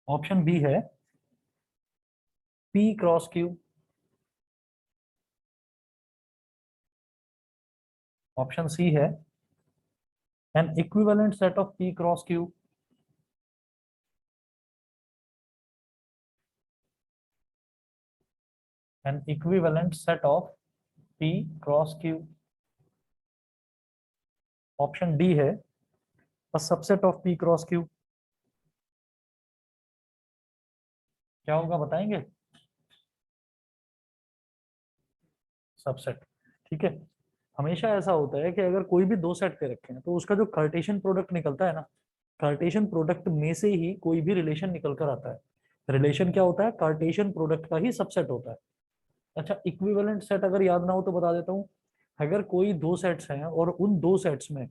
Option B है P cross Q, option C है an equivalent set of P cross Q, an equivalent set of P cross Q, option D है a subset of p cross q। क्या होगा बताएंगे? Subset. ठीक है, हमेशा ऐसा होता है कि अगर कोई भी दो सेट दे रखे हैं तो उसका जो कार्टेशियन प्रोडक्ट निकलता है ना, कार्टेशियन प्रोडक्ट में से ही कोई भी रिलेशन निकल कर आता है। रिलेशन क्या होता है? कार्टेशियन प्रोडक्ट का ही सबसेट होता है। अच्छा, इक्विवेलेंट सेट अगर याद ना हो तो बता देता हूँ। अगर कोई दो सेट्स हैं और उन दो सेट्स में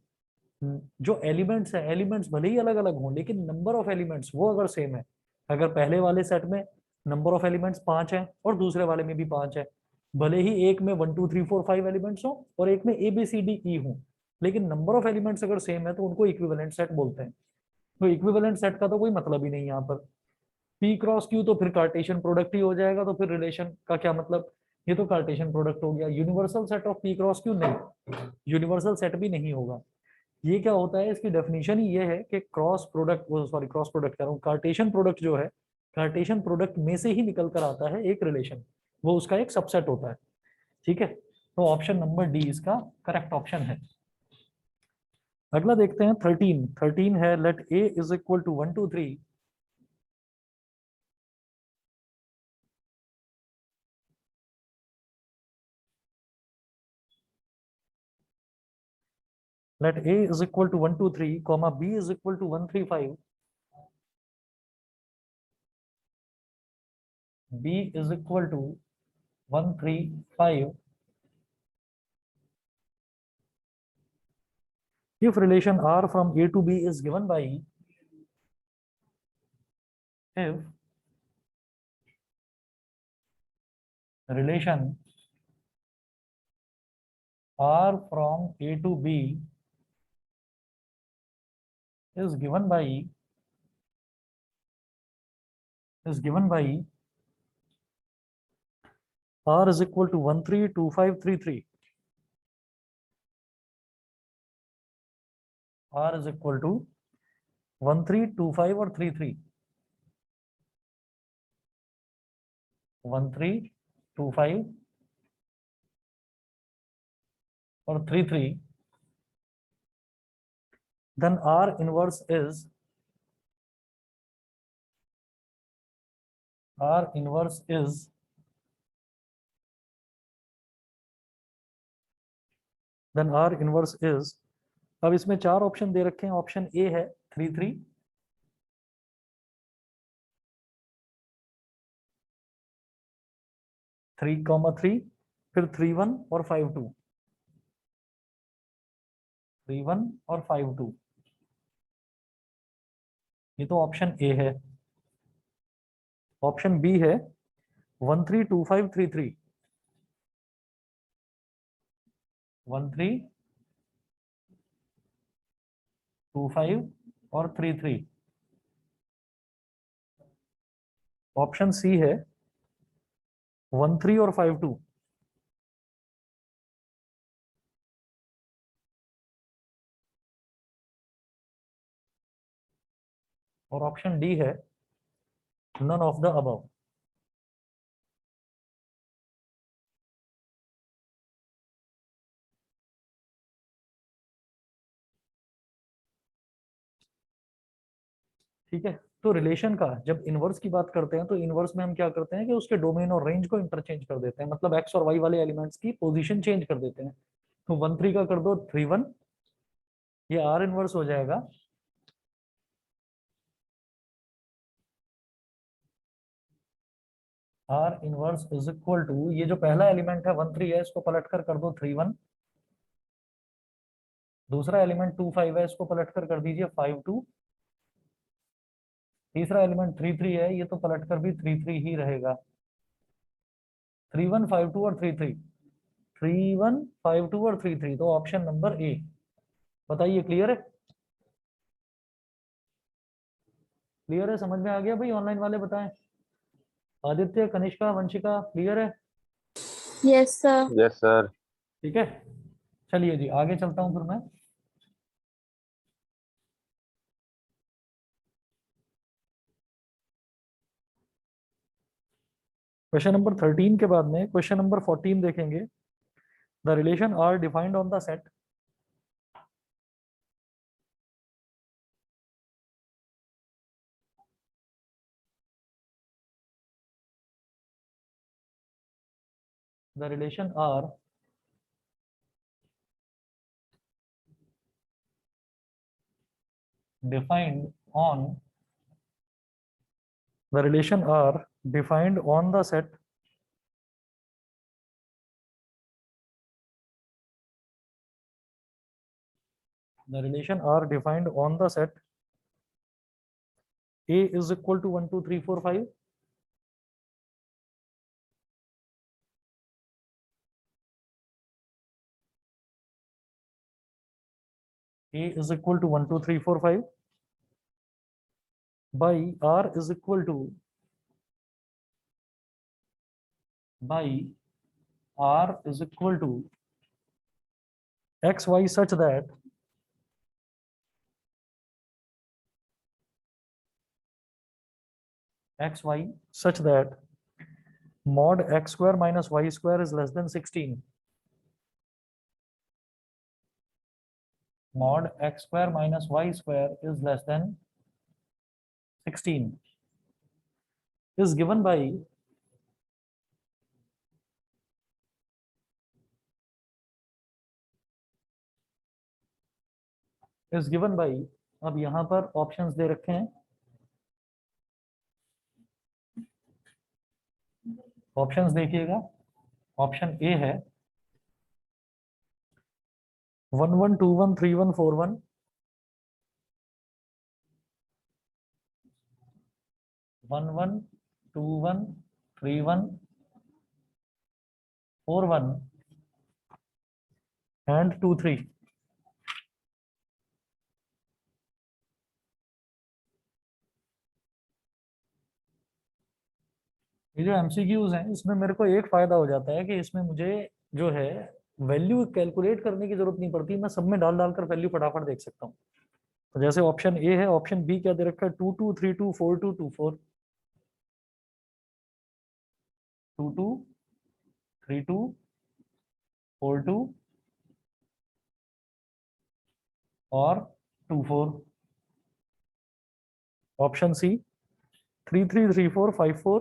जो एलिमेंट्स हैं, एलिमेंट्स भले ही अलग अलग हों लेकिन नंबर ऑफ एलिमेंट्स वो अगर सेम है, अगर पहले वाले सेट में नंबर ऑफ एलिमेंट्स 5 है और दूसरे वाले में भी 5 है, भले ही एक में 1 2 3 4 5 एलिमेंट्स हो और एक में A B C D E हो, लेकिन नंबर ऑफ एलिमेंट्स अगर सेम है तो उनको इक्विवेलेंट सेट बोलते हैं। तो इक्विवेलेंट सेट का तो कोई मतलब ही नहीं यहाँ पर। पी क्रॉस क्यू तो फिर कार्टेशियन प्रोडक्ट ही हो जाएगा, तो फिर रिलेशन का क्या मतलब? ये तो कार्टेशियन प्रोडक्ट हो गया। Universal set of P cross Q नहीं, यूनिवर्सल सेट भी नहीं होगा। ये क्या होता है, इसकी डेफिनेशन ही ये है कि क्रॉस प्रोडक्ट, वो सॉरी क्रॉस प्रोडक्ट कह रहा हूँ, कार्टेशियन प्रोडक्ट जो है, कार्टेशियन प्रोडक्ट में से ही निकल कर आता है एक रिलेशन, वो उसका एक सबसेट होता है। ठीक है, तो ऑप्शन नंबर डी इसका करेक्ट ऑप्शन है। अगला देखते हैं 13। 13 है let A is equal to 1 2 3 let a is equal to 1 2 3 comma b is equal to 1 3 5, b is equal to 1 3 5 if relation r from a to b is given by if relation r from a to b is given by r is equal to 1 3 2 5 3 3, r is equal to 1 3 2 5 और 3 3, 1 3 2 5 और 3 3, then r inverse is r inverse is then r inverse is। अब इसमें चार option दे रखे हैं। Option A है 3 3, 3,3, फिर 3 1 और 5 2, 3 1 और 5 2, ये तो ऑप्शन ए है। ऑप्शन बी है 1 3 2 5 3 3, 1 3 2 5 और 3 3, ऑप्शन सी है 1 3 और 5 2, और ऑप्शन डी है नन ऑफ द अबव। ठीक है, तो रिलेशन का जब इनवर्स की बात करते हैं तो इनवर्स में हम क्या करते हैं कि उसके डोमेन और रेंज को इंटरचेंज कर देते हैं, मतलब एक्स और वाई वाले एलिमेंट्स की पोजीशन चेंज कर देते हैं। तो 1 3 का कर दो 3 1, ये आर इनवर्स हो जाएगा। R inverse is equal to, ये जो पहला एलिमेंट है 1 3 है, इसको पलट कर दो 3 1, दूसरा एलिमेंट 2 5 है, इसको पलट कर दीजिए 5 2, तीसरा एलिमेंट 3 3 है, ये तो पलट कर भी 3 3 ही रहेगा। 3 1 5 2 और 3 3, 3 1 5 2 और 3 3, तो ऑप्शन नंबर ए। बताइए, क्लियर है? क्लियर है? समझ में आ गया भाई? ऑनलाइन वाले बताएं। आदित्य, कनिष्का, वंशिका, क्लियर है? Yes sir. Yes sir. ठीक है, चलिए जी आगे चलता हूं फिर मैं। क्वेश्चन नंबर 13 के बाद में क्वेश्चन नंबर 14 देखेंगे। The relation R defined on the set the relation R defined on the relation R defined on the set the relation R defined on the set A is equal to 1 2 3 4 5 A is equal to 1 2 3 4 5 by R is equal to by R is equal to x y such that x y such that mod x square minus y square is less than 16. Mod x square minus y square is less than 16 is given by अब यहां पर options दे रखे हैं। Options देखिएगा। Option A है 1 1 2 1 3 1 4 1 1 1 2 1 3 1 4 1 and 2 3। ये जो एमसीक्यूज हैं इसमें मेरे को एक फायदा हो जाता है कि इसमें मुझे जो है वैल्यू कैलकुलेट करने की जरूरत नहीं पड़ती, मैं सब में डाल डालकर वैल्यू फटाफट देख सकता हूँ। तो जैसे ऑप्शन ए है, ऑप्शन बी क्या दे रखा है 2 2 3 2 4 2 2 4 2 2 3 2 4 2 और 2 4। ऑप्शन सी 3 3 3 4 5 4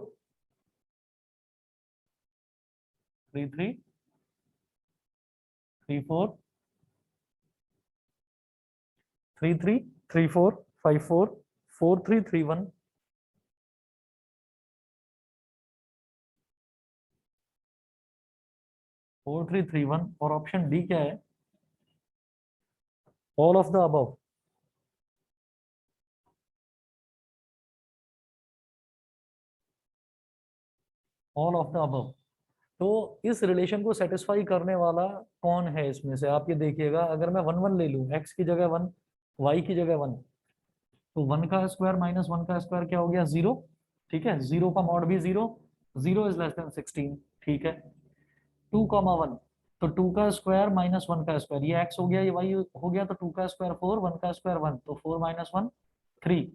3 3 3 4 3 3 3 4 5 4 4 3 3 1 4 3 3 1 और ऑप्शन डी क्या है all of the above. All of the above. तो इस रिलेशन को सेटिस्फाई करने वाला कौन है इसमें से आप ये देखिएगा। अगर मैं 1 1 ले लूं, x की जगह 1 y की जगह 1, तो 1 का स्क्वायर माइनस 1 का स्क्वायर क्या हो गया 0। ठीक है, 0 का मॉड भी 0, 0 इज लेस देन 16। ठीक है, 2 कॉमा 1, तो 2 का स्क्वायर माइनस 1 का स्क्वायर, ये x हो गया ये y हो गया, तो 2 का स्क्वायर 4, 1 का स्क्वायर 1, तो 4 माइनस 1 3,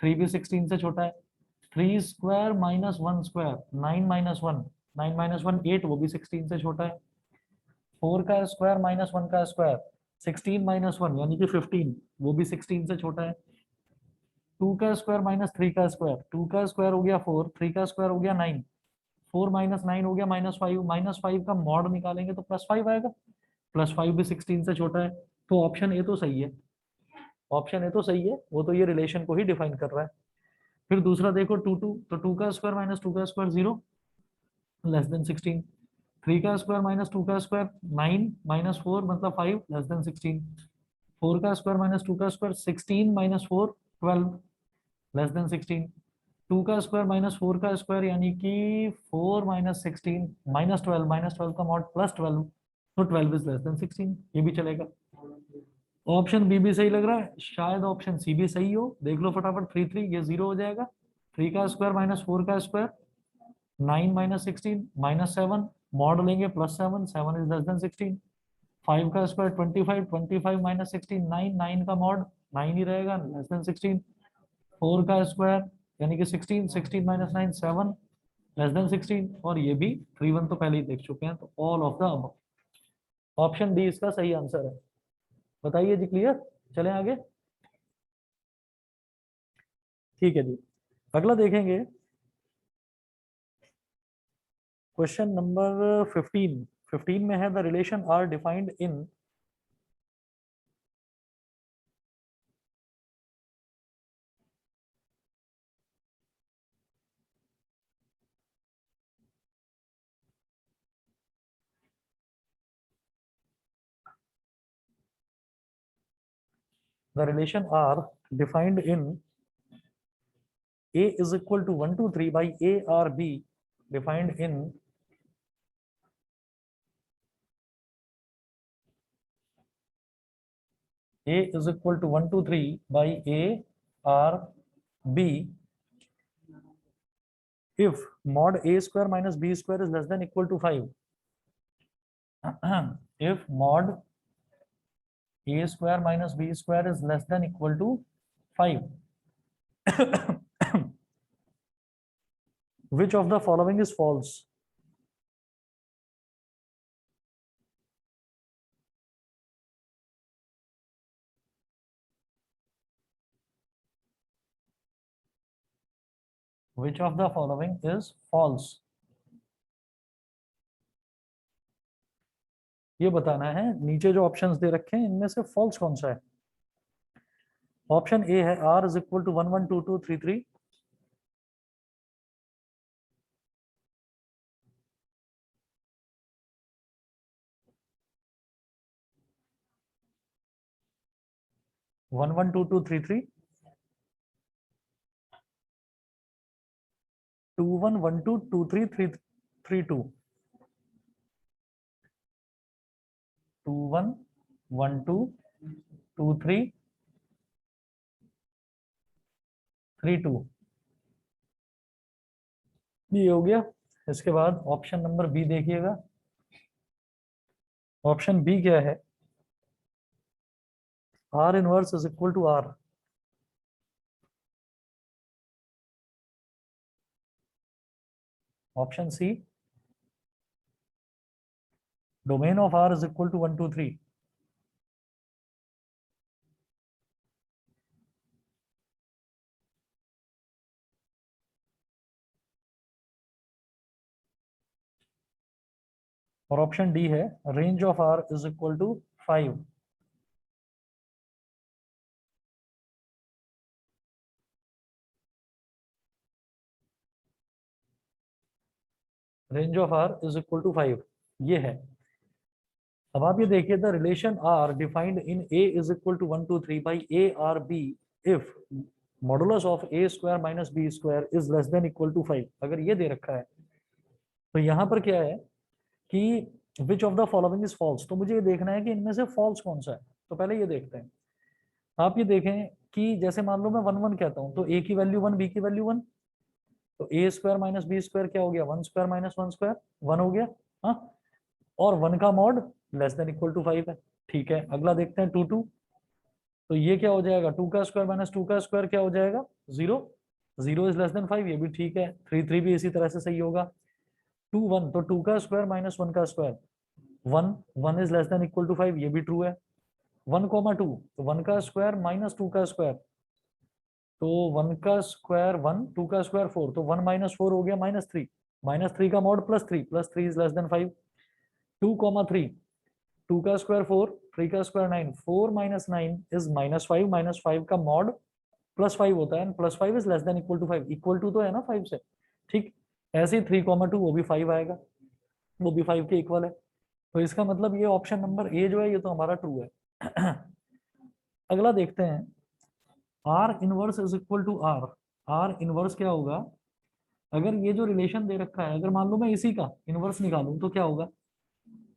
3 भी 16 से छोटा है। 3 square minus 1 square 9 minus 1, 9 minus 1 8, वो भी 16 से छोटा है। 4 का स्क्वायर माइनस 1 का स्क्वायर 16 माइनस 1 यानी कि 15, वो भी 16 से छोटा है। 2 का स्क्वायर माइनस 3 का स्क्वायर, 2 का स्क्वायर हो गया 4, 3 का स्क्वायर हो गया 9, 4 माइनस 9 हो गया -5, -5 का मॉड निकालेंगे तो +5 आएगा, +5 भी 16 से छोटा है। तो ऑप्शन ए तो सही है, ऑप्शन ए तो सही है, वो तो ये रिलेशन को ही डिफाइन कर रहा है। फिर दूसरा देखो 2 2, तो 2 का स्क्वायर माइनस 2 का स्क्वायर 0 लेस देन 16। 3 का स्क्वायर माइनस 2 का स्क्वायर 9 माइनस 4 मतलब 5 लेस देन 16। 4 का स्क्वायर माइनस 2 का स्क्वायर 16 माइनस 4 12 लेस देन 16। 2 का स्क्वायर माइनस 4 का स्क्वायर यानी कि 4 माइनस 16 -12, -12 का मॉड +12, तो 12 इज लेस देन 16, ये भी चलेगा। ऑप्शन बी भी सही लग रहा है, शायद ऑप्शन सी भी सही हो, देख लो फटाफट। 3 3 ये 0 हो जाएगा। 3 का स्क्वायर माइनस 4 का स्क्वायर, 9 माइनस 16 माइनस 7, मॉड लेंगे प्लस 7, 7 इज लेस देन 16। 5 का स्क्वायर 25, 25 माइनस 16 9, 9 का मॉड 9 ही रहेगा, लेस देन 16। 4 का स्क्वायर यानी कि 16, 16 माइनस 9 7, लेस देन 16। और ये भी 3 1 तो पहले ही देख चुके हैं, तो all of the above. Option D इसका सही आंसर है। बताइए जी, क्लियर? चलें आगे। ठीक है जी, अगला देखेंगे क्वेश्चन नंबर 15। 15 में है the relation R defined in the relation R defined in A is equal to 1 2 3 by A R B defined in A is equal to 1 2 3 by A R B if mod A square minus B square is less than equal to 5. If mod A square minus B square is less than equal to 5. Which of the following is false? Which of the following is false? ये बताना है। नीचे जो options दे रखे हैं इनमें से फॉल्स कौन सा है? ऑप्शन ए है R is equal to 1 1 2 2 3 3। One one two two three three, 2 1 1 2 2 3 3 3 2, 2 1 1 2 2 3 3 2। ये हो गया। इसके बाद ऑप्शन नंबर बी देखिएगा। ऑप्शन बी क्या है? R inverse is equal to R. Option C domain of R is equal to 1 2 3। और ऑप्शन डी है range of R is equal to 5। Range of R is equal to 5 ये है। अब आप ये देखिए the relation R defined in A is equal to 1 2 3 by a R b if modulus of a square minus b square is less than equal to 5। अगर ये दे रखा है तो यहाँ पर क्या है कि which of the following is false. तो मुझे ये देखना है कि इनमें से फॉल्स कौन सा है। तो पहले ये देखते हैं। आप ये देखें कि जैसे मान लो मैं 1 1 कहता हूँ तो ए की वैल्यू 1 बी की वैल्यू 1, तो ए स्क्वायर माइनस बी स्क्वायर क्या हो गया? 1 स्क्वायर माइनस 1 स्क्वायर 1 हो गया। हाँ, और 1 का mod less than equal to 5 है। ठीक है, अगला देखते हैं 2 2। तो ये क्या हो जाएगा? 2 का स्क्वायर माइनस 2 का स्क्वायर क्या हो जाएगा? 0। 0 इज लेस देन 5, ये भी ठीक है। 3 3 भी इसी तरह से सही होगा। 2 1 तो 2 का स्क्वायर माइनस 1 का square 1, 1 is less than equal to 5, ये भी ट्रू है। 1 2 तो 1 का स्क्वायर माइनस 2 का स्क्वायर, तो 1 का स्क्वायर 1, 2 का स्क्वायर 4, तो 1 माइनस 4 हो गया -3। -3 का मॉड +3, +3 इज लेस देन 5। 2 3, 2 का स्क्वायर 4, 3 का स्क्वायर 9, 4 माइनस 9 इज -5, -5 का मॉड +5 होता है, +5 is less than equal to 5। Equal to तो है ना 5 से। ठीक, ऐसे ही 3 2 वो भी 5 आएगा, वो भी 5 के इक्वल है। तो इसका मतलब ये ऑप्शन नंबर ए जो है ये तो हमारा ट्रू है। अगला देखते हैं R inverse is equal to R. R inverse क्या होगा? अगर ये जो रिलेशन दे रखा है, अगर मान लो मैं इसी का इनवर्स निकालूं तो क्या होगा?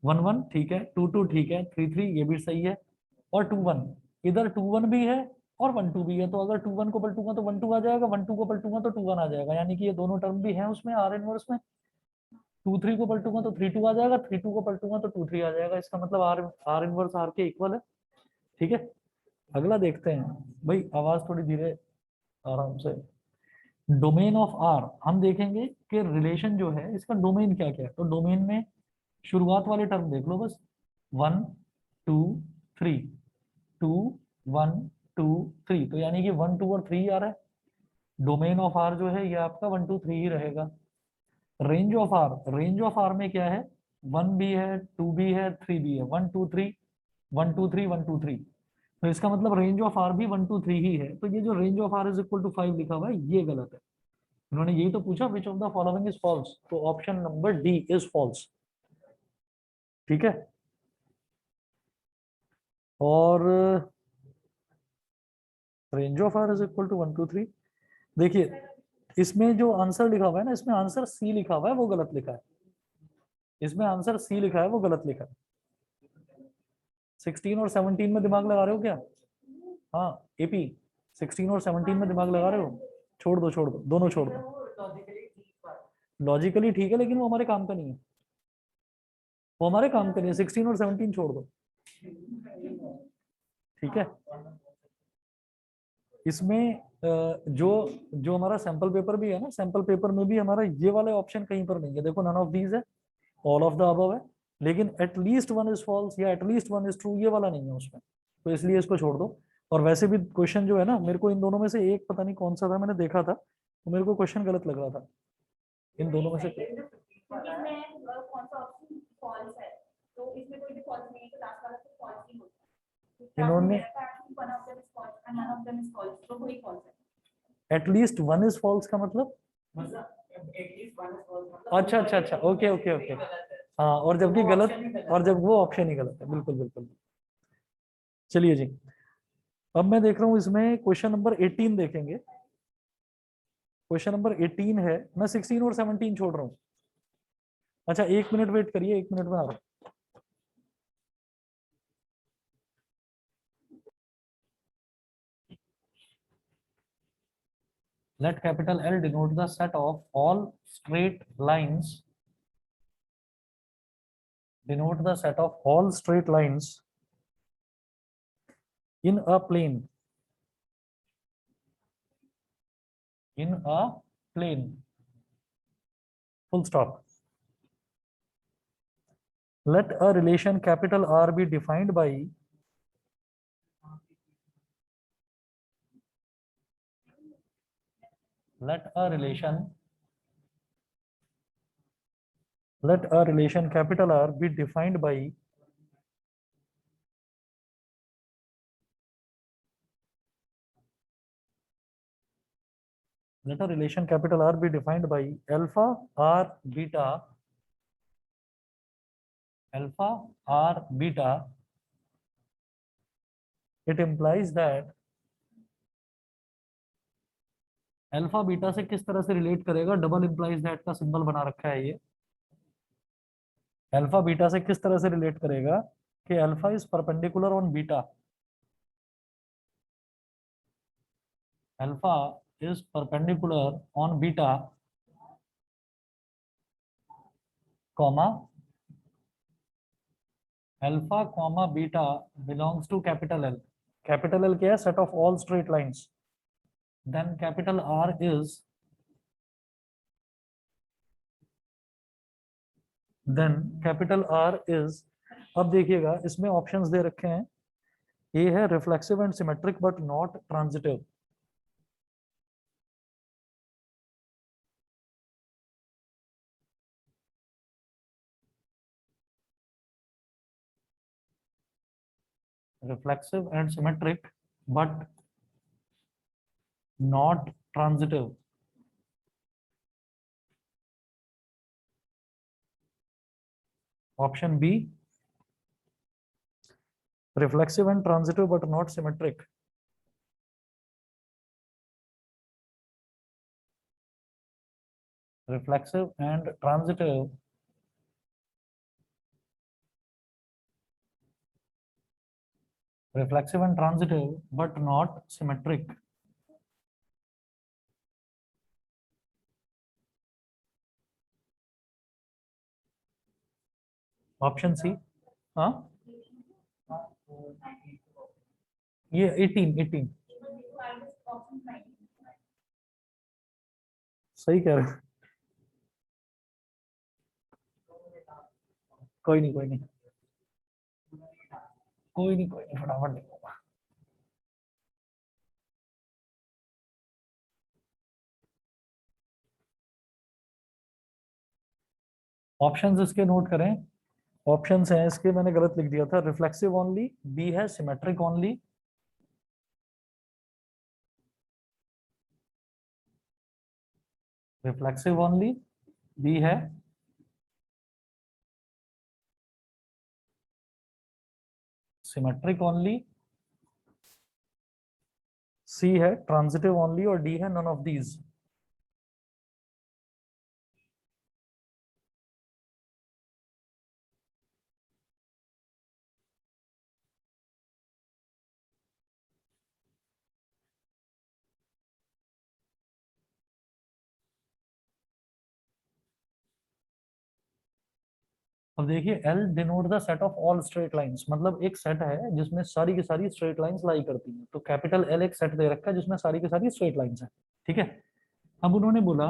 1 1 ठीक है, 2 2 ठीक है, 3 3 ये भी सही है, और 2 1, इधर 2 1 भी है और 1 2 भी है, तो अगर 2 1 को पलटूंगा तो 1 2 आ जाएगा, 1 2 को पलटूंगा तो 2 1 आ जाएगा, यानी कि ये दोनों टर्म भी है उसमें आर इनवर्स में। 2 3 को पलटूंगा तो 3 2 आ जाएगा, 3 2 को पलटूंगा तो 2 3 आ जाएगा, इसका मतलब आर इनवर्स आर के इक्वल है। ठीक है, अगला देखते हैं भाई, आवाज थोड़ी धीरे आराम से। डोमेन ऑफ आर हम देखेंगे कि रिलेशन जो है इसका डोमेन क्या क्या है, तो डोमेन में शुरुआत वाले टर्म देख लो बस, 1 2 3, 2 1 2 3, तो यानी कि 1 2 और 3 आ रहा है। डोमेन ऑफ आर जो है ये आपका 1 2 3 ही रहेगा। रेंज ऑफ आर में क्या है, 1 भी है, 2 भी है, 3 भी है, 1 2 3 1 2 3 1 2 3, तो इसका मतलब रेंज ऑफ आर भी 1 2 3 ही है। तो ये जो range of R is equal to 5 लिखा हुआ है ये गलत है। उन्होंने यही तो पूछा which of the following is false, तो option number D is false. ठीक है, और range of R is equal to 1 2 3, देखिए इसमें जो आंसर लिखा हुआ है ना, इसमें आंसर सी लिखा हुआ है वो गलत लिखा है, इसमें आंसर सी लिखा है वो गलत लिखा है। 16 और 17 में दिमाग लगा रहे हो क्या? हाँ एपी, 16 और 17 में दिमाग लगा रहे हो? छोड़ दो छोड़ दो, दोनों छोड़ दो। लॉजिकली ठीक है लेकिन वो हमारे काम का नहीं है, वो हमारे काम का नहीं है, 16 और 17 छोड़ दो। ठीक है, इसमें जो जो हमारा सैंपल पेपर भी है ना, सैंपल पेपर में भी हमारा ये वाले ऑप्शन कहीं पर नहीं है, देखो नन ऑफ दीज है, ऑल ऑफ द अबव है, लेकिन एटलीस्ट वन इज फॉल्स या एटलीस्ट वन इज ट्रू ये वाला नहीं है उसमें, तो इसलिए इसको छोड़ दो। और वैसे भी क्वेश्चन जो है ना, मेरे को इन दोनों में से एक पता नहीं कौन सा था, मैंने देखा था तो मेरे को क्वेश्चन गलत लग रहा था इन दोनों में से। इन्होंने एटलीस्ट वन इज फॉल्स का मतलब, अच्छा अच्छा अच्छा, ओके ओके ओके, हाँ, और जबकि गलत, और जब वो ऑप्शन ही गलत है, बिल्कुल बिल्कुल। चलिए जी, अब मैं देख रहा हूँ इसमें क्वेश्चन नंबर 18 देखेंगे। क्वेश्चन नंबर 18 है, मैं 16 और 17 छोड़ रहा हूँ। अच्छा 1 मिनट वेट करिए, 1 मिनट में आ रहा हूँ। Let capital L denote the set of all straight lines. Denote the set of all straight lines in a plane. In a plane. Full stop. Let a relation capital R be defined by let a relation capital R be defined by let a relation capital R be defined by alpha R beta it implies that alpha beta से किस तरह से relate करेगा, double implies that का symbol बना रखा है ये, अल्फा बीटा से किस तरह से रिलेट करेगा कि alpha is perpendicular on beta, alpha is perpendicular on beta comma alpha comma beta belongs to capital L. Capital L क्या है, set of all straight lines, then capital R is अब देखिएगा इसमें ऑप्शंस दे रखे हैं, ए है reflexive and symmetric but not transitive, reflexive and symmetric but not transitive. Option B, reflexive and transitive but not symmetric. Reflexive and transitive reflexive and transitive but not symmetric. Option C. हाँ, ये 18 सही कह रहे हो। कोई नहीं, कोई नहीं, कोई नहीं, कोई नहीं, फटाफट लिखूंगा। ऑप्शंस इसके नोट करें। ऑप्शंस हैं इसके, मैंने गलत लिख दिया था। रिफ्लेक्सिव ओनली, बी है symmetric only, reflexive only, B है सिमेट्रिक ओनली, सी है ट्रांजिटिव ओनली और डी है नन ऑफ दीज। अब देखिए, L denote the set of all straight lines, मतलब एक सेट है जिसमें सारी की सारी स्ट्रेट लाइंस लाई करती हैं। तो कैपिटल एल एक सेट दे रखा है जिसमें सारी की सारी स्ट्रेट लाइंस हैं। ठीक है। अब उन्होंने बोला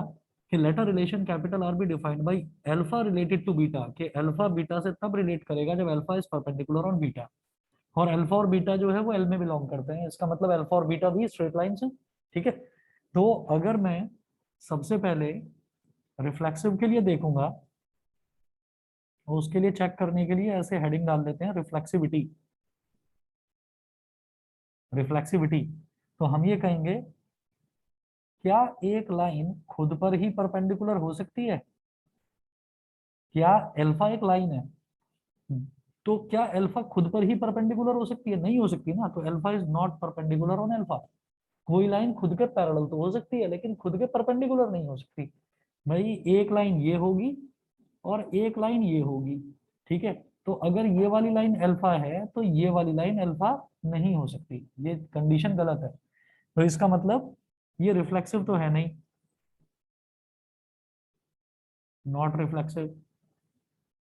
कि letter relation capital R be defined by alpha related to beta, कि अल्फा बीटा से तब रिलेट करेगा जब alpha is perpendicular on beta, और अल्फा और बीटा जो है वो एल में बिलोंग करते हैं। इसका मतलब अल्फा और बीटा भी स्ट्रेट लाइंस हैं। ठीक है। तो अगर मैं सबसे पहले रिफ्लेक्सिव के लिए देखूंगा, तो उसके लिए चेक करने के लिए ऐसे हेडिंग डाल देते हैं, रिफ्लेक्सिविटी। रिफ्लेक्सिविटी, तो हम ये कहेंगे, क्या एक लाइन खुद पर ही परपेंडिकुलर हो सकती है? क्या अल्फा एक लाइन है, तो क्या अल्फा खुद पर ही परपेंडिकुलर हो सकती है? नहीं हो सकती ना। तो alpha is not perpendicular on alpha. कोई लाइन खुद के पैरेलल तो हो सकती है, लेकिन खुद के परपेंडिकुलर नहीं हो सकती। भाई एक लाइन ये होगी और एक लाइन ये होगी। ठीक है। तो अगर ये वाली लाइन अल्फा है तो ये वाली लाइन अल्फा नहीं हो सकती, ये कंडीशन गलत है। तो इसका मतलब ये रिफ्लेक्सिव तो है नहीं, नॉट रिफ्लेक्सिव।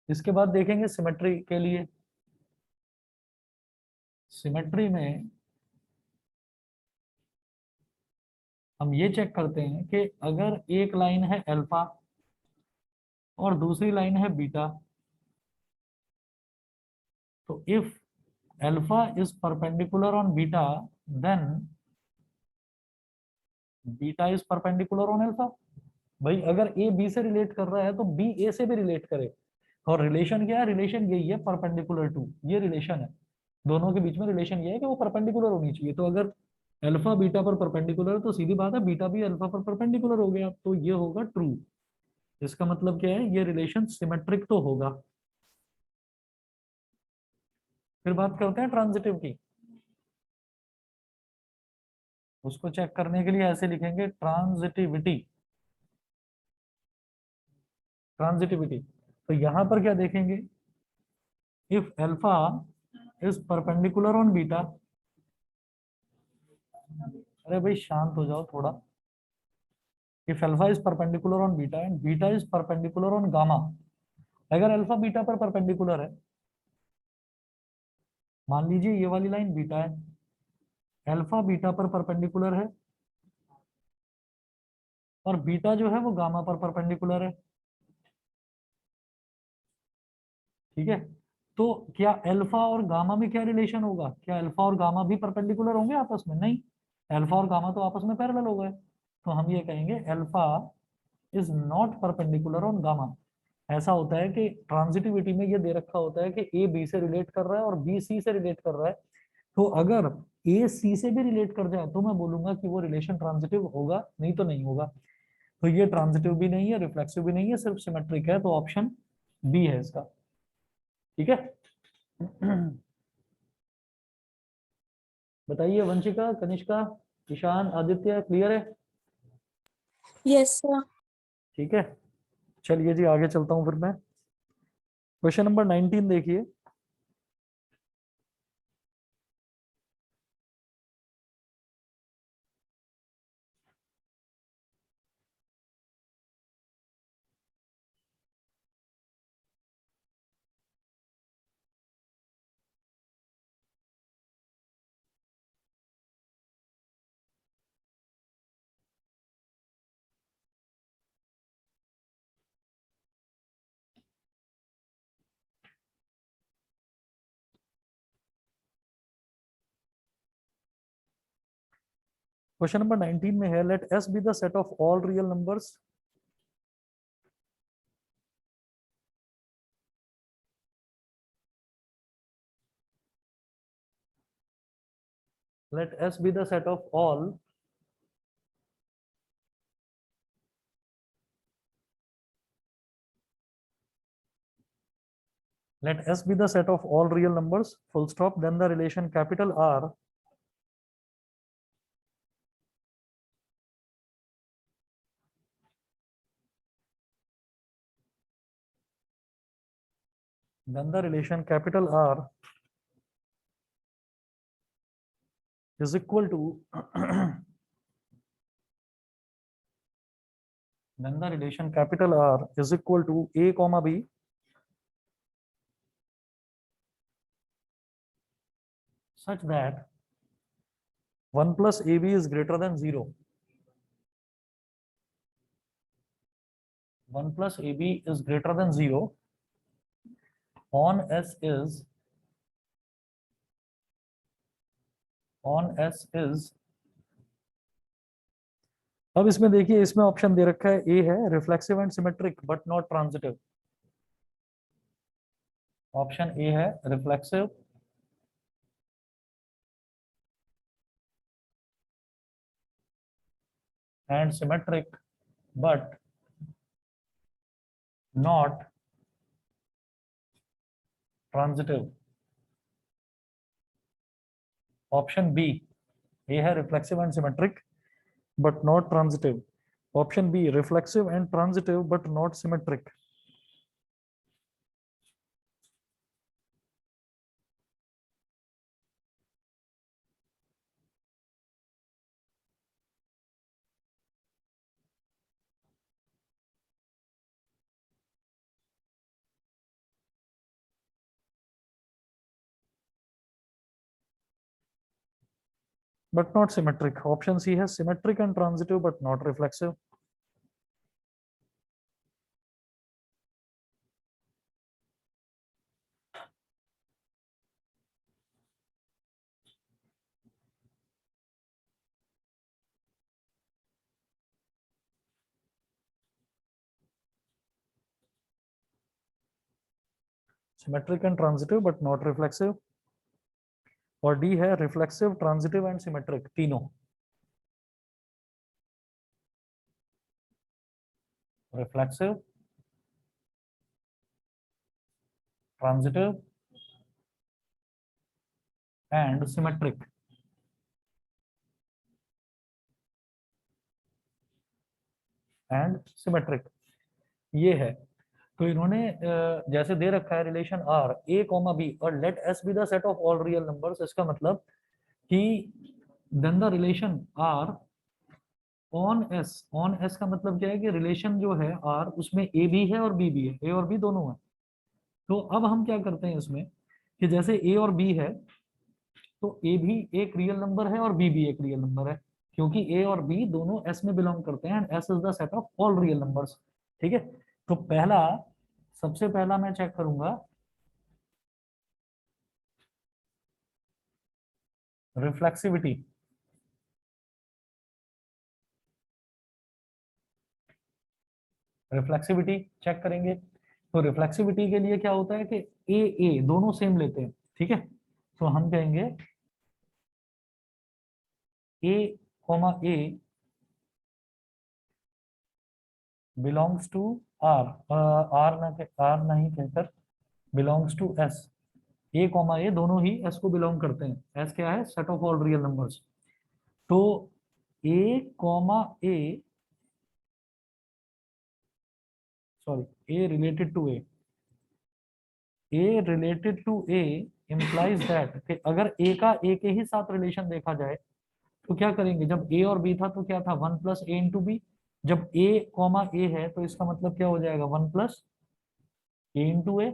इसके बाद देखेंगे सिमेट्री के लिए। सिमेट्री में हम ये चेक करते हैं कि अगर एक लाइन है अल्फा और दूसरी लाइन है बीटा, तो if alpha is perpendicular on beta, then beta is perpendicular on alpha. भाई अगर ए बी से रिलेट कर रहा है तो बी ए से भी रिलेट करे। और रिलेशन क्या है? रिलेशन यही है, परपेंडिकुलर टू, ये रिलेशन है। दोनों के बीच में रिलेशन ये है कि वो परपेंडिकुलर होनी चाहिए। तो अगर अल्फा बीटा पर परपेंडिकुलर है तो सीधी बात है बीटा भी अल्फा पर परपेंडिकुलर हो गया, तो ये होगा ट्रू। इसका मतलब क्या है? ये रिलेशन सिमेट्रिक तो होगा। फिर बात करते हैं ट्रांजिटिव की। उसको चेक करने के लिए ऐसे लिखेंगे, ट्रांजिटिविटी। ट्रांजिटिविटी, तो यहां पर क्या देखेंगे? If alpha is perpendicular on beta, अरे भाई शांत हो जाओ थोड़ा। If alpha is perpendicular on beta and beta is perpendicular on gamma, अगर अल्फा बीटा पर परपेंडिकुलर है, मान लीजिए ये वाली लाइन बीटा है, अल्फा बीटा पर परपेंडिकुलर है और बीटा जो है वो गामा पर परपेंडिकुलर है। ठीक है। तो क्या अल्फा और गामा में क्या रिलेशन होगा? क्या अल्फा और गामा भी परपेंडिकुलर होंगे आपस में? नहीं, अल्फा और गामा तो आपस में पैरेलल हो गए। तो हम ये कहेंगे alpha is not perpendicular on gamma. ऐसा होता है कि ट्रांजिटिविटी में ये दे रखा होता है कि ए बी से रिलेट कर रहा है और बी सी से रिलेट कर रहा है। तो अगर ए सी से भी रिलेट कर जाए तो मैं बोलूंगा कि वो रिलेशन ट्रांजिटिव होगा, नहीं तो नहीं होगा। तो ये ट्रांजिटिव भी नहीं है, रिफ्लेक्सिव भी नहीं है, सिर्फ सिमेट्रिक है। तो ऑप्शन बी है इसका। ठीक है। बताइए, वंशिका, कनिष्का, ईशान, आदित्य, क्लियर है? Yes, sir. ठीक है। चलिए जी, आगे चलता हूं फिर मैं। क्वेश्चन नंबर 19 देखिए। क्वेश्चन नंबर 19 में है let S be the set of all real numbers. let S be the set of all let S be the set of all real numbers, full stop, then the relation capital R then the relation capital R is equal to then the relation capital R is equal to A comma B such that 1 plus AB is greater than 0. 1 plus AB is greater than 0 on S is अब इसमें देखिए इसमें option दे रखा है A है reflexive and symmetric but not transitive. Option A है reflexive and symmetric but not transitive. Option B A है reflexive and symmetric but not transitive. Option B reflexive and transitive but not symmetric. But not symmetric. Option C has symmetric and transitive but not reflexive. Symmetric and transitive but not reflexive. और D है reflexive transitive and symmetric तीनों। Reflexive transitive and symmetric. ये है। तो इन्होंने जैसे दे रखा है relation R A comma B और let S be the set of all real numbers, इसका मतलब कि then the relation R on S का मतलब क्या है कि रिलेशन जो है आर उसमें ए भी है और बी भी है, ए और बी दोनों है। तो अब हम क्या करते हैं इसमें कि जैसे ए और बी है तो ए भी एक रियल नंबर है और बी भी एक रियल नंबर है, क्योंकि ए और बी दोनों एस में बिलोंग करते हैं and S is the set of all real numbers. ठीक है, तो सबसे पहला मैं चेक करूंगा रिफ्लेक्सिविटी। रिफ्लेक्सिविटी चेक करेंगे तो रिफ्लेक्सिविटी के लिए क्या होता है कि ए ए दोनों सेम लेते हैं। ठीक है, तो हम कहेंगे A comma A belongs to R, R नहीं कहकर belongs to S. A comma A दोनों ही एस को बिलोंग करते हैं। एस क्या है? Set of all real numbers. तो A comma A sorry A related to A related to A implies that कि अगर ए का ए के ही साथ रिलेशन देखा जाए तो क्या करेंगे, जब ए और बी था तो क्या था 1 प्लस ए इंटू बी। जब ए कॉमा ए है तो इसका मतलब क्या हो जाएगा 1 plus A into A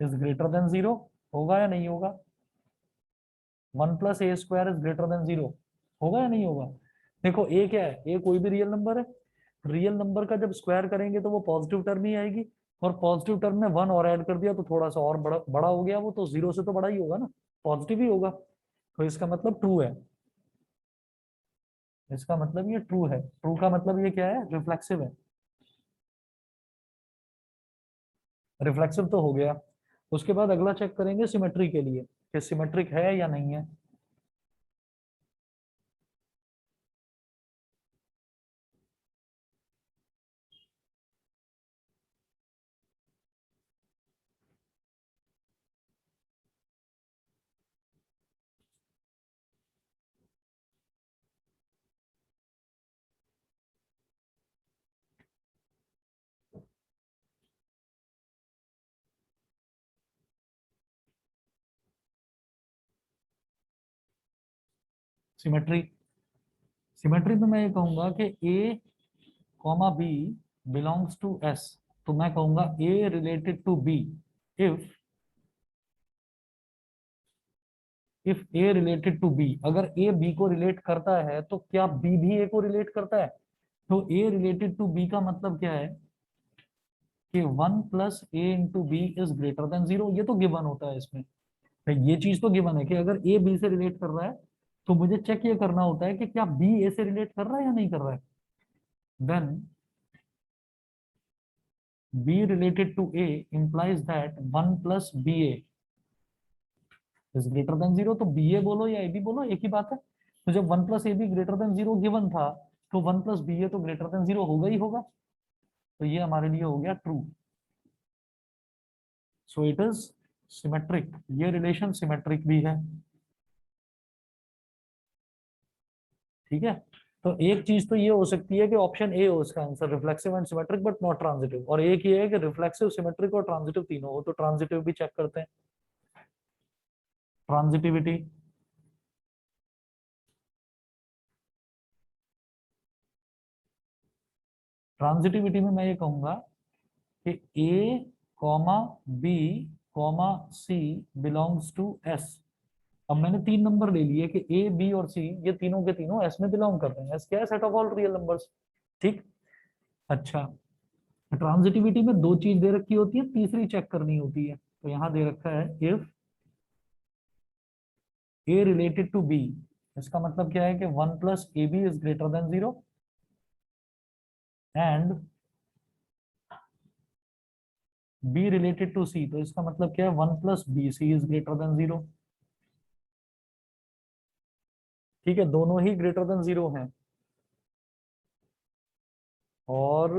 is greater than 0। होगा या नहीं होगा? 1 plus A square is greater than 0 होगा या नहीं होगा? देखो ए क्या है, ए कोई भी रियल नंबर है। रियल नंबर का जब स्क्वायर करेंगे तो वो पॉजिटिव टर्म ही आएगी, और पॉजिटिव टर्म में 1 और ऐड कर दिया तो थोड़ा सा और बड़ा हो गया, वो तो 0 से तो बड़ा ही होगा ना, पॉजिटिव ही होगा। तो इसका मतलब 2 है। इसका मतलब ये ट्रू है। ट्रू का मतलब ये क्या है, रिफ्लेक्सिव है। रिफ्लेक्सिव तो हो गया। उसके बाद अगला चेक करेंगे सिमेट्री के लिए कि सिमेट्रिक है या नहीं है। सिमेट्री, सिमेट्री में मैं ये कहूंगा कि A comma B belongs to S, तो मैं कहूंगा A related to B if A related to B. अगर ए बी को रिलेट करता है तो क्या बी भी ए को रिलेट करता है? तो ए रिलेटेड टू बी का मतलब क्या है कि 1 + a × b is greater than 0। ये तो गिवन होता है इसमें, तो ये चीज तो गिवन है कि अगर ए बी से रिलेट कर रहा है तो मुझे चेक ये करना होता है कि क्या बी ए से रिलेट कर रहा है या नहीं कर रहा है। Then b related to a implies that 1 + ba is greater than 0। तो बी ए बोलो या ए बी बोलो एक ही बात है। तो जब 1 + ab ग्रेटर देन 0 गिवन था तो 1 + ba तो ग्रेटर देन 0 होगा ही होगा। तो ये हमारे लिए हो गया true. So it is symmetric, ये रिलेशन सिमेट्रिक भी है। ठीक है, तो एक चीज तो ये हो सकती है कि ऑप्शन ए हो इसका answer, reflexive and symmetric but not transitive. और एक ये है कि रिफ्लेक्सिव, सिमेट्रिक और ट्रांजिटिव तीनों हो। तो ट्रांजिटिव भी चेक करते हैं। ट्रांजिटिविटी, ट्रांजिटिविटी में मैं ये कहूंगा कि A comma B comma C belongs to S. अब मैंने 3 नंबर ले लिए कि ए बी और सी ये तीनों के तीनों एस में बिलोंग करते हैं। एस क्या है, set of all real numbers. ठीक, अच्छा, ट्रांजिटिविटी में 2 चीज दे रखी होती है, तीसरी चेक करनी होती है। तो यहाँ दे रखा है if A related to b, इसका मतलब क्या है कि 1 + ab is greater than 0 and b related to c, तो इसका मतलब क्या है 1 + bc इज ग्रेटर देन 0। ठीक है, दोनों ही ग्रेटर देन 0 हैं। और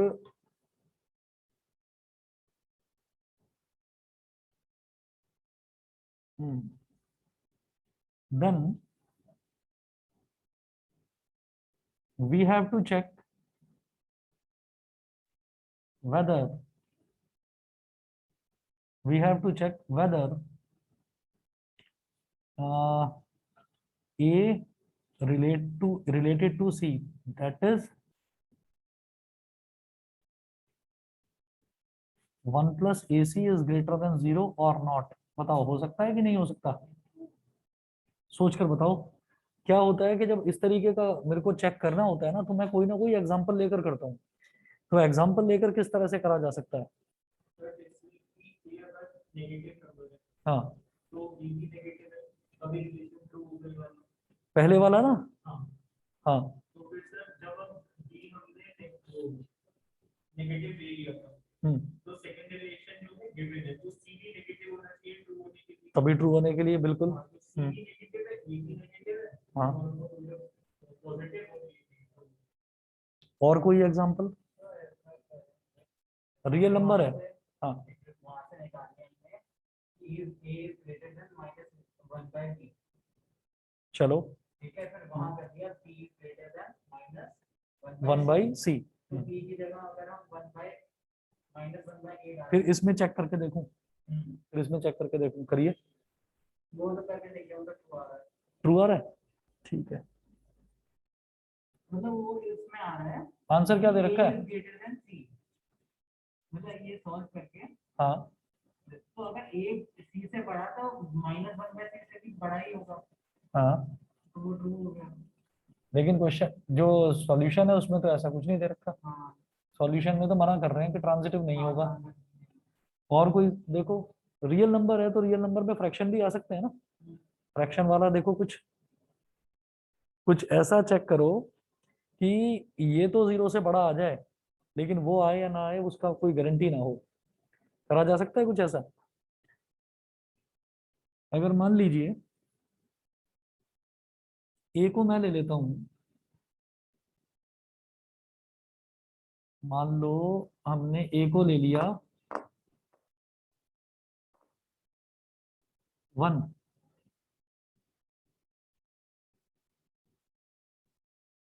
then we have to check whether we have to check whether a related to c, that is 1 + ac is greater than 0 or not। बताओ हो सकता है कि नहीं हो सकता, सोच कर बताओ। क्या होता है कि जब इस तरीके का मेरे को चेक करना होता है ना, तो मैं कोई ना कोई एग्जांपल लेकर करता हूँ। तो एग्जांपल लेकर किस तरह से करा जा सकता है? हाँ, पहले वाला ना। हाँ, हम्म, तभी ट्रू होने के लिए बिल्कुल। हाँ, और कोई एग्जांपल? रियल नंबर है। हाँ, चलो, 1/c। फिर इसमें चेक करके देखूं, फिर इसमें चेक करके देखूं, करिए। ट्रू आ रहा है, ठीक है। मतलब वो इसमें आ रहा है, आंसर क्या दे रखा है? ग्रेटर देन सी, मतलब ये सॉल्व करके। हाँ, तो अगर ए सी से बड़ा तो -1/c से भी बड़ा ही होगा, हाँ, तो वो ट्रू हो गया। लेकिन क्वेश्चन जो सॉल्यूशन है उसमें तो ऐसा कुछ नहीं दे रखा। हाँ, सॉल्यूशन में तो मना कर रहे हैं कि ट्रांजिटिव नहीं होगा। हाँ, और कोई देखो, रियल नंबर है तो रियल नंबर में फ्रैक्शन भी आ सकते हैं ना। फ्रैक्शन वाला देखो, कुछ कुछ ऐसा चेक करो कि ये तो 0 से बड़ा आ जाए, लेकिन वो आए या ना आए उसका कोई गारंटी ना हो। करा जा सकता है कुछ ऐसा? अगर मान लीजिए ए को मैं ले लेता हूं, मान लो हमने ए को ले लिया 1,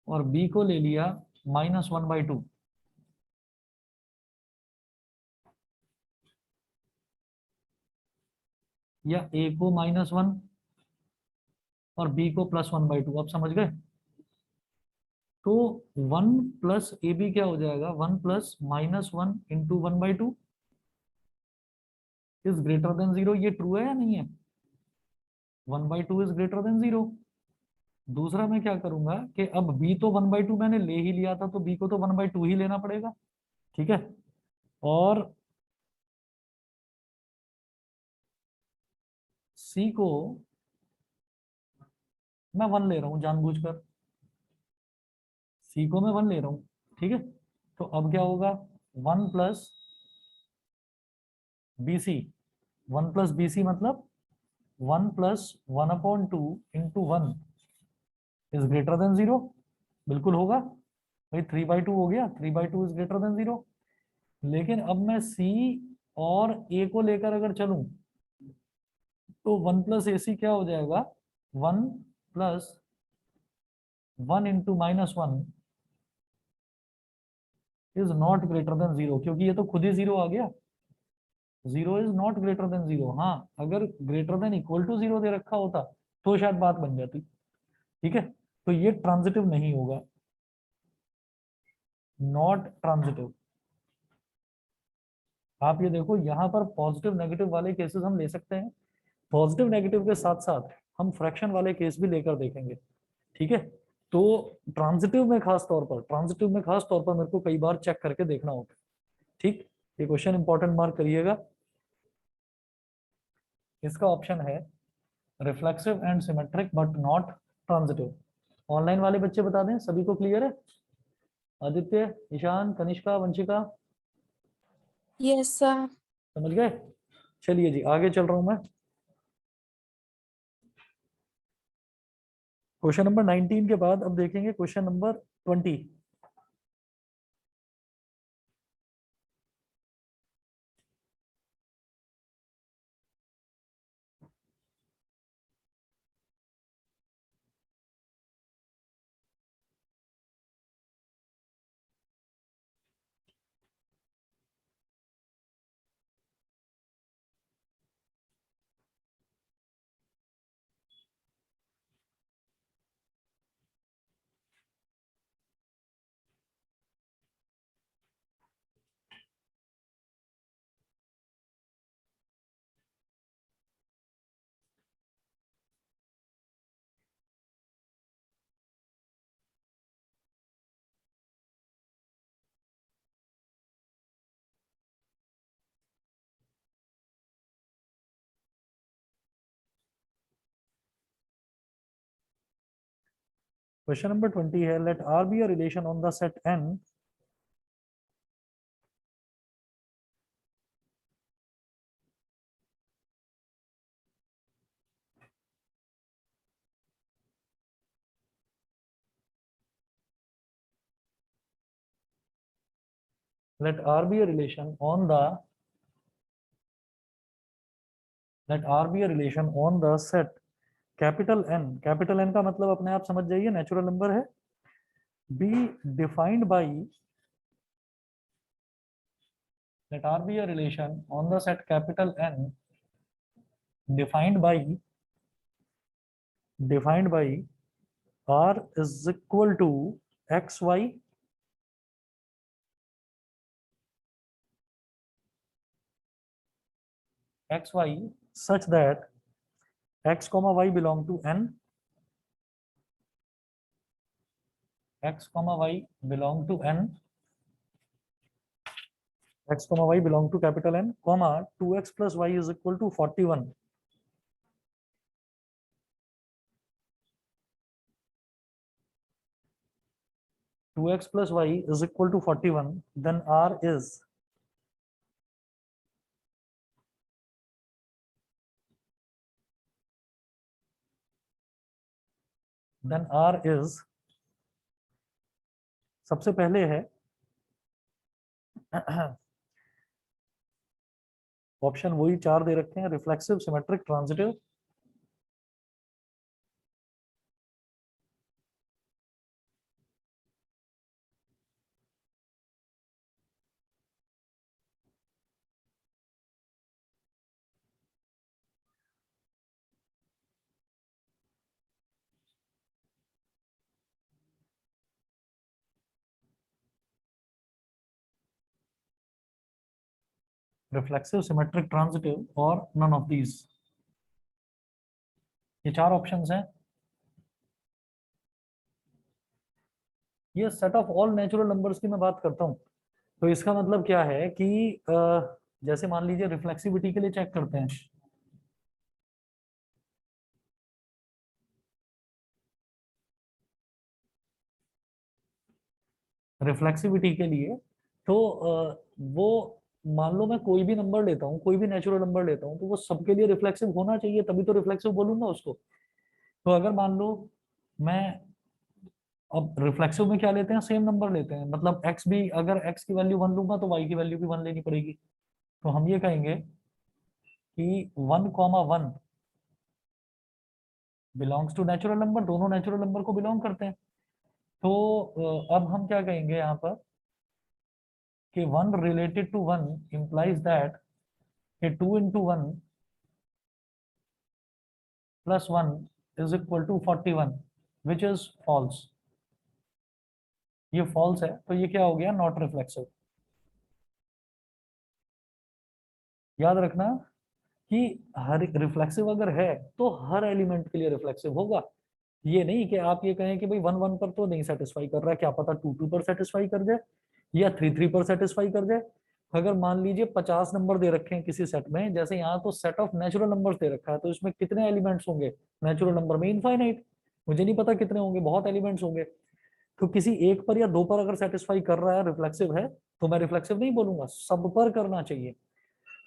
और बी को ले लिया -1/2। या ए को -1 और बी को +1/2। आप समझ गए? तो 1 प्लस ए बी क्या हो जाएगा, 1 plus -1 into 1/2 is greater than 0। ये ट्रू है या नहीं है? 1/2 इज ग्रेटर देन 0। दूसरा मैं क्या करूंगा कि अब b तो 1/2 मैंने ले ही लिया था, तो b को तो 1/2 ही लेना पड़ेगा। ठीक है, और c को मैं 1 ले रहा हूं जानबूझकर, c को मैं 1 ले रहा हूं। ठीक है, तो अब क्या होगा, 1 plus b c, 1 plus b c मतलब 1 plus 1/2 into 1 is greater than 0। बिल्कुल होगा भाई, 3/2 हो गया, 3/2 इज ग्रेटर देन 0। लेकिन अब मैं सी और ए को लेकर अगर चलूं, तो 1 प्लस ए सी क्या हो जाएगा, 1 plus 1 into -1 is not greater than 0, क्योंकि ये तो खुद ही 0 आ गया। 0 इज नॉट ग्रेटर देन 0। हाँ, अगर ग्रेटर देन इक्वल टू 0 दे रखा होता तो शायद बात बन जाती। ठीक है, तो ये ट्रांजिटिव नहीं होगा, नॉट ट्रांजिटिव। आप ये देखो, यहाँ पर पॉजिटिव नेगेटिव वाले केसेस हम ले सकते हैं, पॉजिटिव नेगेटिव के साथ साथ हम फ्रैक्शन वाले केस भी लेकर देखेंगे। ठीक है, तो ट्रांजिटिव में खास तौर पर मेरे को कई बार चेक करके देखना होगा। ठीक, ये क्वेश्चन इंपॉर्टेंट मार्क करिएगा। इसका ऑप्शन है reflexive and symmetric but not transitive. Online वाले बच्चे बता दें, सभी को क्लियर है? Aditya, Ishan, Kanishka, Vanshika, Yes, sir. समझ गए? चलिए जी, आगे चल रहा हूं मैं। क्वेश्चन नंबर 19 के बाद अब देखेंगे क्वेश्चन नंबर 20। क्वेश्चन नंबर 20 है, let R be a relation on the set N let R be a relation on the let R be a relation on the set capital N का मतलब अपने आप समझ जाइए, नेचुरल नंबर है। B defined by let R be a relation on the set capital N defined by R is equal to xy such that x comma y belong to N, x comma y belong to N, x comma y belong to capital N, comma 2x plus y is equal to 41। 2x plus y is equal to 41, then r is सबसे पहले है option वही 4 दे रखे हैं, reflexive, symmetric, transitive. Reflexive, symmetric, transitive और none of these, ये 4 options हैं। ये set of all natural numbers की मैं बात करता हूँ। तो इसका मतलब क्या है कि जैसे मान लीजिए रिफ्लेक्सिविटी के लिए चेक करते हैं, रिफ्लेक्सिविटी के लिए तो वो मान लो मैं कोई भी नंबर लेता हूँ, कोई भी नेचुरल नंबर लेता हूँ, तो वो सबके लिए रिफ्लेक्सिव होना चाहिए, तभी तो रिफ्लेक्सिव बोलूंगा उसको। तो अगर मान लो मैं अब रिफ्लेक्सिव में क्या लेते हैं, सेम नंबर लेते हैं, मतलब x भी, अगर x की वैल्यू 1 लूंगा तो y की वैल्यू भी 1 लेनी पड़ेगी। तो हम ये कहेंगे कि 1,1 बिलोंग्स टू नेचुरल नंबर, दोनों नेचुरल नंबर को बिलोंग करते हैं। तो अब हम क्या कहेंगे यहाँ पर कि 1 रिलेटेड टू 1 implies दैट कि 2 into 1 plus 1 is equal to 41, which is false। ये false है, तो ये क्या हो गया, नॉट रिफ्लेक्सिव। याद रखना कि हर रिफ्लेक्सिव अगर है तो हर एलिमेंट के लिए रिफ्लेक्सिव होगा। ये नहीं कि आप ये कहें कि भाई 1,1 पर तो नहीं सेटिस्फाई कर रहा है, क्या पता 2,2 पर सेटिस्फाई कर जाए या 3,3 पर सेटिस्फाई कर जाए। अगर मान लीजिए 50 नंबर दे रखे हैं किसी सेट में, जैसे यहाँ तो set of natural numbers they रखा है, तो इसमें कितने एलिमेंट्स होंगे नेचुरल नंबर में, इनफाइनाइट। मुझे नहीं पता कितने होंगे, बहुत एलिमेंट्स होंगे। तो किसी एक पर या दो पर अगर सेटिस्फाई कर रहा है, रिफ्लेक्सिव है, तो मैं रिफ्लेक्सिव नहीं बोलूंगा, सब पर करना चाहिए।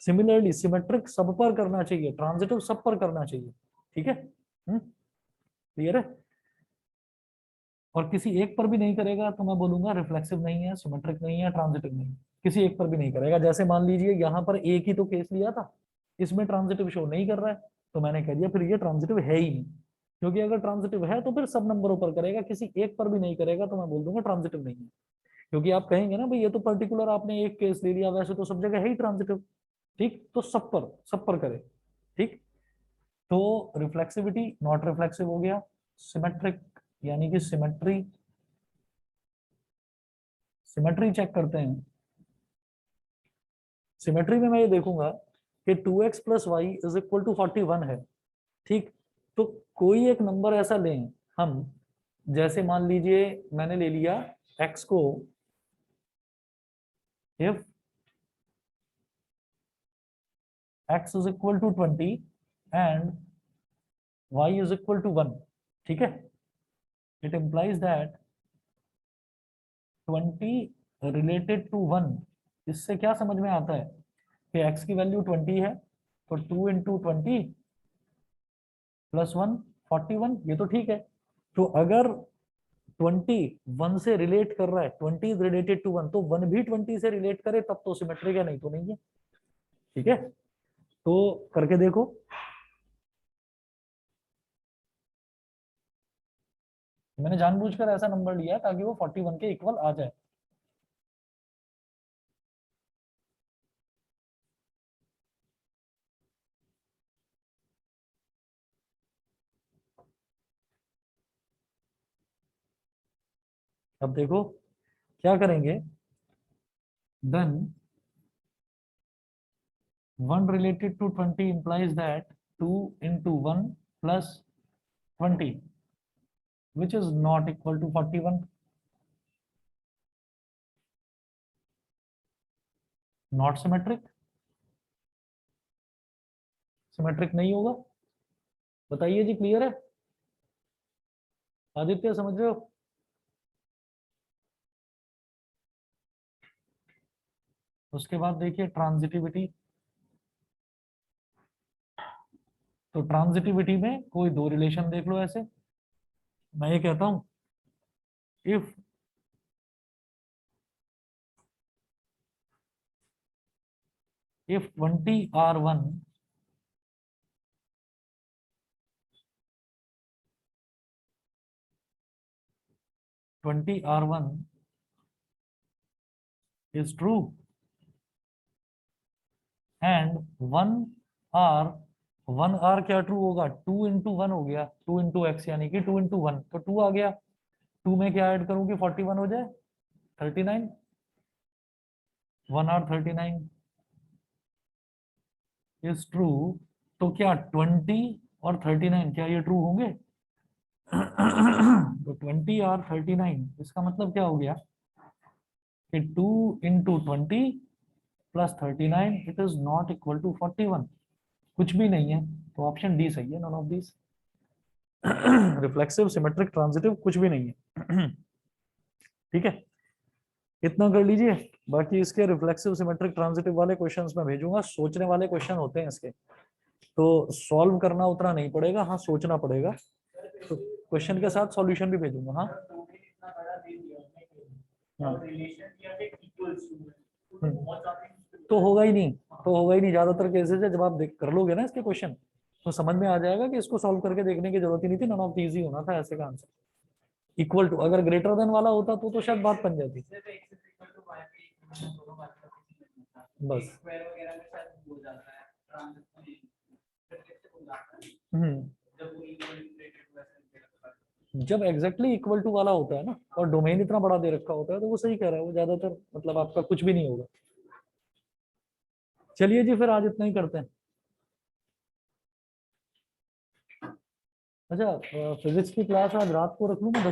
सिमिलरली सिमेट्रिक सब पर करना चाहिए, ट्रांजिटिव सब पर करना चाहिए। ठीक है, क्लियर है। और किसी एक पर भी नहीं करेगा तो मैं बोलूंगा रिफ्लेक्सिव नहीं है, सिमेट्रिक नहीं है, ट्रांजिटिव नहीं है। किसी एक पर भी नहीं करेगा, जैसे मान लीजिए यहाँ पर एक ही तो केस लिया था, इसमें ट्रांजिटिव शो नहीं कर रहा है, तो मैंने कह दिया फिर ये ट्रांजिटिव है ही नहीं। क्योंकि अगर ट्रांजिटिव है तो फिर सब नंबरों पर करेगा, किसी एक पर भी नहीं करेगा, तो मैं बोल दूंगा ट्रांजिटिव नहीं है। क्योंकि आप कहेंगे ना भाई ये तो पर्टिकुलर आपने एक केस ले लिया, वैसे तो सब जगह है ही ट्रांजिटिव। ठीक, तो सब पर करे। ठीक, तो रिफ्लेक्सिविटी नॉट रिफ्लेक्सिव हो गया। सिमेट्रिक यानी कि सिमेट्री, सिमेट्री चेक करते हैं। सिमेट्री में मैं ये देखूंगा कि 2x plus y is equal to 41 है। ठीक, तो कोई एक नंबर ऐसा लें हम, जैसे मान लीजिए मैंने ले लिया x को, if x is equal to 20 and y is equal to 1। ठीक है, it implies that 20 related to 1। इससे क्या समझ में आता है कि x की वैल्यू 20 है, तो 2 इंटू 20 प्लस 1 41, ये तो ठीक है। तो अगर 20 1 से रिलेट कर रहा है, 20 इज रिलेटेड टू 1, तो 1 भी 20 से रिलेट करे तब तो सिमेट्रिक है, नहीं तो नहीं है। ठीक है, तो करके देखो। मैंने जानबूझकर ऐसा नंबर लिया ताकि वो 41 के इक्वल आ जाए। अब देखो क्या करेंगे, then 1 related to 20 implies that 2 into 1 plus 20, which is not equal to 41। Not symmetric, symmetric नहीं होगा। बताइए जी, क्लियर है? आदित्य समझ रहे हो? उसके बाद देखिए ट्रांजिटिविटी। तो ट्रांजिटिविटी में कोई दो रिलेशन देख लो ऐसे। मैं ये कहता हूं if if 20R1 20R1 is true and 1R क्या ट्रू होगा, 2 into 1 हो गया, 2 into x यानी कि 2 into 1, तो 2 आ गया। 2 में क्या ऐड करूंगी 41 हो जाए 39, 1R39 इज ट्रू। तो क्या 20 और 39 क्या ये ट्रू होंगे? तो 20R39 इसका मतलब क्या हो गया कि 2 into 20 plus 39 it is not equal to 41, कुछ भी नहीं है। तो ऑप्शन डी सही है, none of this. Reflexive symmetric transitive कुछ भी नहीं है। ठीक है, इतना कर लीजिए। बाकी इसके रिफ्लेक्सिव सिमेट्रिक ट्रांजिटिव वाले क्वेश्चंस मैं भेजूंगा, सोचने वाले क्वेश्चन होते हैं इसके, तो सॉल्व करना उतना नहीं पड़ेगा, हाँ सोचना पड़ेगा। तो क्वेश्चन के साथ सॉल्यूशन भी भेजूंगा। हाँ इतना बड़ा दे दिया हाँ। और रिलेशन दिया है इक्वल्स टू, हम्म। बहुत ज्यादा तो होगा ही नहीं, तो होगा ही नहीं। ज्यादातर केसेस है जब आप देख कर लोगे ना इसके क्वेश्चन, तो समझ में आ जाएगा कि इसको सॉल्व करके देखने की जरूरत ही नहीं थी, नॉन ऑफ इजी होना था ऐसे का आंसर। इक्वल टू अगर ग्रेटर देन वाला होता तो शायद बात बन जाती। बस स्क्वायर वगैरह में शायद हो जाता है ट्रांजिशन हो जाता है हम्म, जब वो इंटीग्रेटेड वैसे जब एग्जैक्टली इक्वल टू वाला होता है ना और डोमेन इतना बड़ा दे रखा होता है, तो वो सही कह रहा है, वो ज्यादातर मतलब आपका कुछ भी नहीं होगा। चलिए जी, फिर आज इतना ही करते हैं। अच्छा, फिजिक्स की क्लास आज रात को रख लूँ मैं 10